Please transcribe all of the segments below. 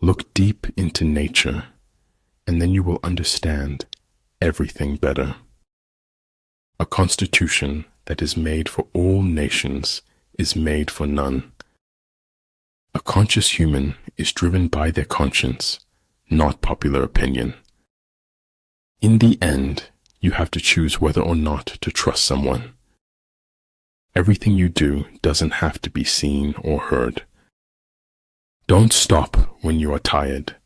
Look deep into nature, and then you will understand everything better. A constitution that is made for all nations is made for none. A conscious human is driven by their conscience, not popular opinion. In the end, you have to choose whether or not to trust someone. Everything you do doesn't have to be seen or heard. Don't stop when you are tired.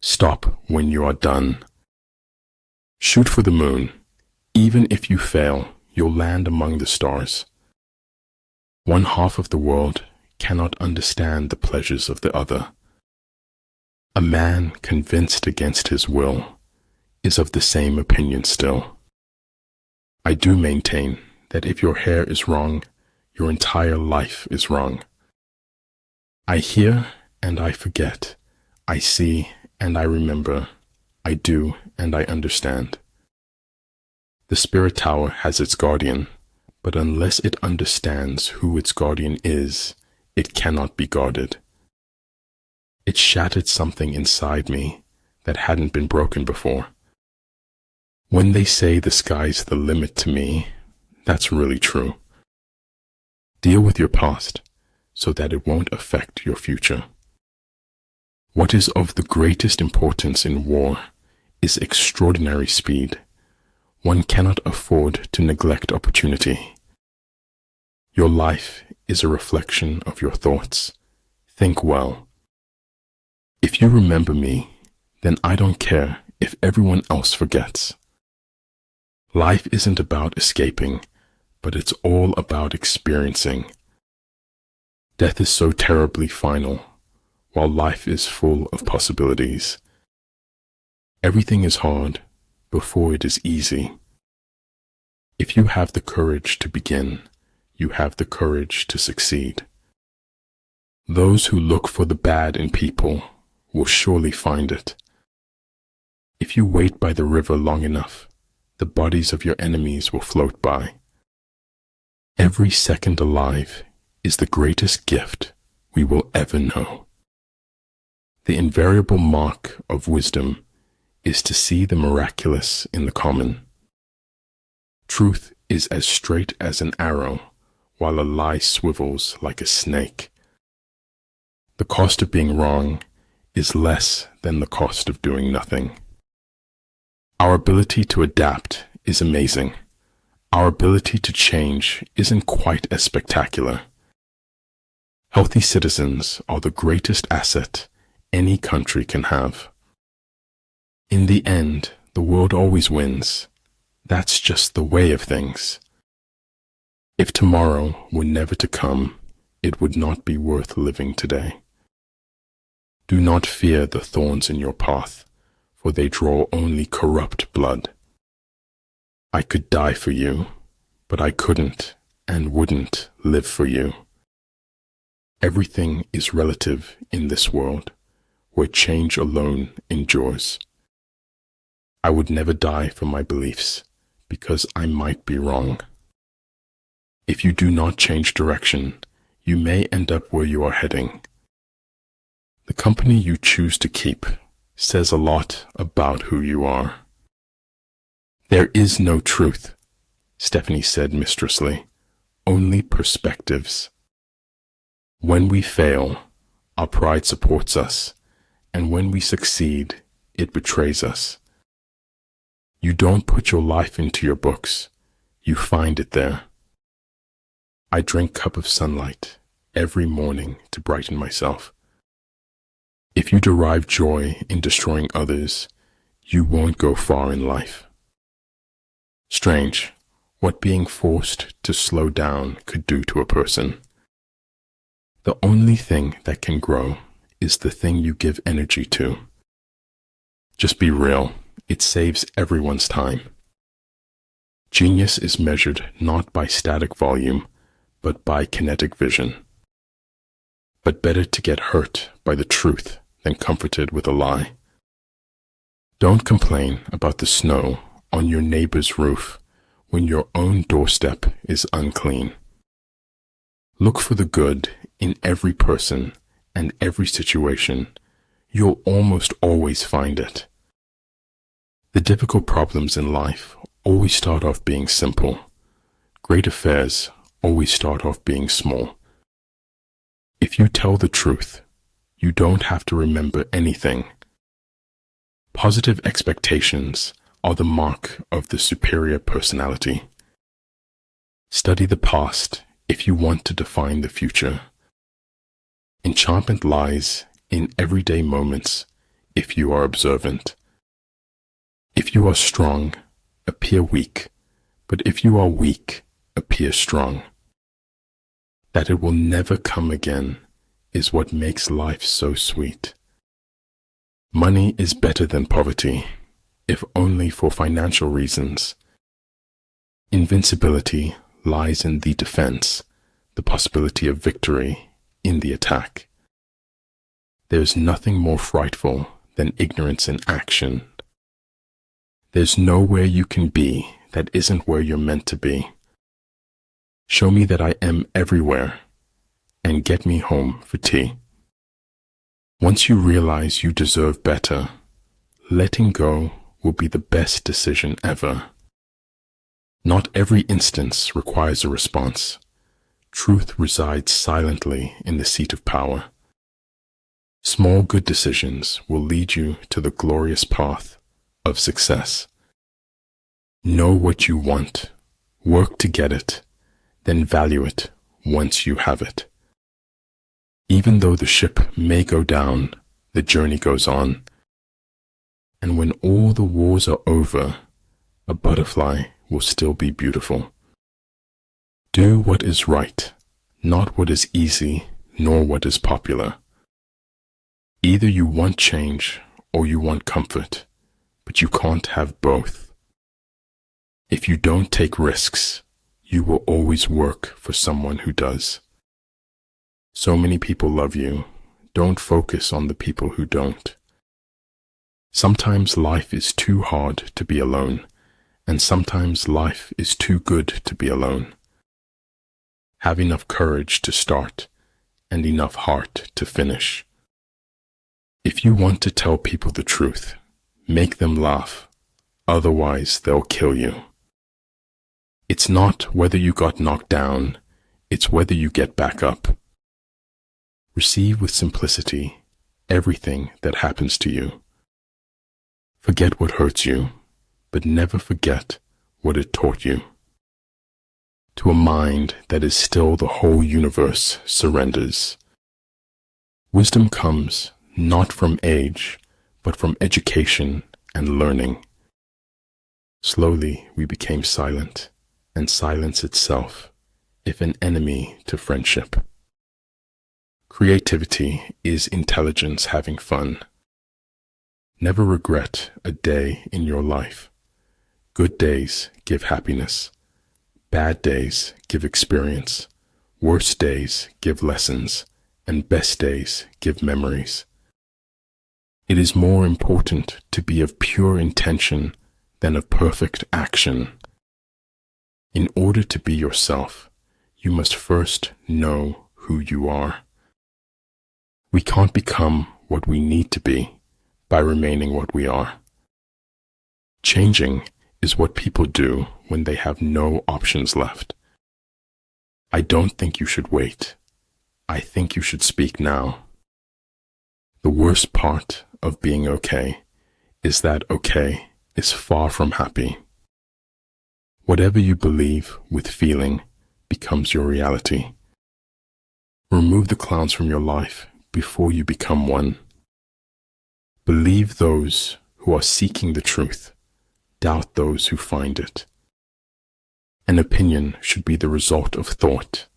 Stop when you are done. Shoot for the moon. Even if you fail, you'll land among the stars. One half of the world cannot understand the pleasures of the other. A man convinced against his will is of the same opinion still. I do maintain that if your hair is wrong, your entire life is wrong. I hear and I forget. I see and I remember. I do and I understand. The spirit tower has its guardian, but unless it understands who its guardian is, it cannot be guarded. It shattered something inside me that hadn't been broken before. When they say the sky's the limit to me, that's really true. Deal with your past so that it won't affect your future. What is of the greatest importance in war is extraordinary speed. One cannot afford to neglect opportunity. Your life is a reflection of your thoughts. Think well. If you remember me, then I don't care if everyone else forgets. Life isn't about escaping, but it's all about experiencing. Death is so terribly final, while life is full of possibilities. Everything is hard before it is easy. If you have the courage to begin, you have the courage to succeed. Those who look for the bad in people will surely find it. If you wait by the river long enough, the bodies of your enemies will float by. Every second alive is the greatest gift we will ever know. The invariable mark of wisdom is to see the miraculous in the common. Truth is as straight as an arrow, while a lie swivels like a snake. The cost of being wrong is less than the cost of doing nothing. Our ability to adapt is amazing. Our ability to change isn't quite as spectacular. Healthy citizens are the greatest asset any country can have. In the end, the world always wins. That's just the way of things. If tomorrow were never to come, it would not be worth living today. Do not fear the thorns in your path, for they draw only corrupt blood. I could die for you, but I couldn't and wouldn't live for you. Everything is relative in this world, where change alone endures. I would never die for my beliefs, because I might be wrong. If you do not change direction, you may end up where you are heading. The company you choose to keep says a lot about who you are. There is no truth, Stephanie said mistressly, only perspectives. When we fail, our pride supports us, and when we succeed, it betrays us. You don't put your life into your books, you find it there. I drink a cup of sunlight every morning to brighten myself. If you derive joy in destroying others, you won't go far in life. Strange what being forced to slow down could do to a person. The only thing that can grow is the thing you give energy to. Just be real, it saves everyone's time. Genius is measured not by static volume, but by kinetic vision. But better to get hurt by the truth than comforted with a lie. Don't complain about the snow on your neighbor's roof when your own doorstep is unclean. Look for the good in every person and every situation. you'll almost always find it. The difficult problems in life always start off being simple. Great affairs always start off being small. If you tell the truth, you don't have to remember anything. Positive expectations are the mark of the superior personality. Study the past if you want to define the future. Enchantment lies in everyday moments if you are observant. If you are strong, appear weak, but if you are weak, appear strong. That it will never come again is what makes life so sweet. Money is better than poverty, if only for financial reasons. Invincibility lies in the defense, the possibility of victory in the attack. There's nothing more frightful than ignorance in action. There's nowhere you can be that isn't where you're meant to be. Show me that I am everywhere, and get me home for tea. Once you realize you deserve better, letting go will be the best decision ever. Not every instance requires a response. Truth resides silently in the seat of power. Small good decisions will lead you to the glorious path of success. Know what you want, work to get it, then value it once you have it. Even though the ship may go down, the journey goes on. And when all the wars are over, a butterfly will still be beautiful. Do what is right, not what is easy, nor what is popular. Either you want change or you want comfort, but you can't have both. If you don't take risks, you will always work for someone who does. So many people love you. Don't focus on the people who don't. Sometimes life is too hard to be alone, and sometimes life is too good to be alone. Have enough courage to start and enough heart to finish. If you want to tell people the truth, make them laugh. Otherwise, they'll kill you. It's not whether you got knocked down, it's whether you get back up. Receive with simplicity everything that happens to you. Forget what hurts you, but never forget what it taught you. To a mind that is still, the whole universe surrenders. Wisdom comes not from age, but from education and learning. Slowly we became silent, and silence itself, if an enemy to friendship. Creativity is intelligence having fun. Never regret a day in your life. Good days give happiness. Bad days give experience. Worst days give lessons. And best days give memories. It is more important to be of pure intention than of perfect action. In order to be yourself, you must first know who you are. We can't become what we need to be by remaining what we are. Changing is what people do when they have no options left. I don't think you should wait. I think you should speak now. The worst part of being okay is that okay is far from happy. Whatever you believe with feeling becomes your reality. Remove the clowns from your life before you become one. Believe those who are seeking the truth. Doubt those who find it. An opinion should be the result of thought,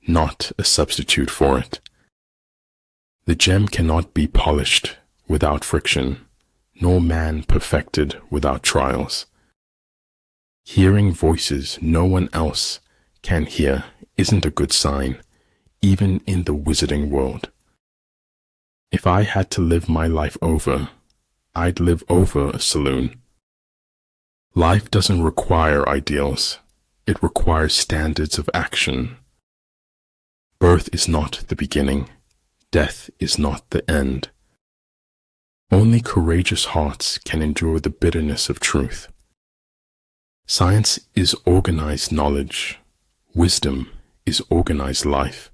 not a substitute for it. The gem cannot be polished without friction, nor man perfected without trials. Hearing voices no one else can hear isn't a good sign, even in the wizarding world. If I had to live my life over, I'd live over a saloon. Life doesn't require ideals. It requires standards of action. Birth is not the beginning. Death is not the end. Only courageous hearts can endure the bitterness of truth. Science is organized knowledge. Wisdom is organized life.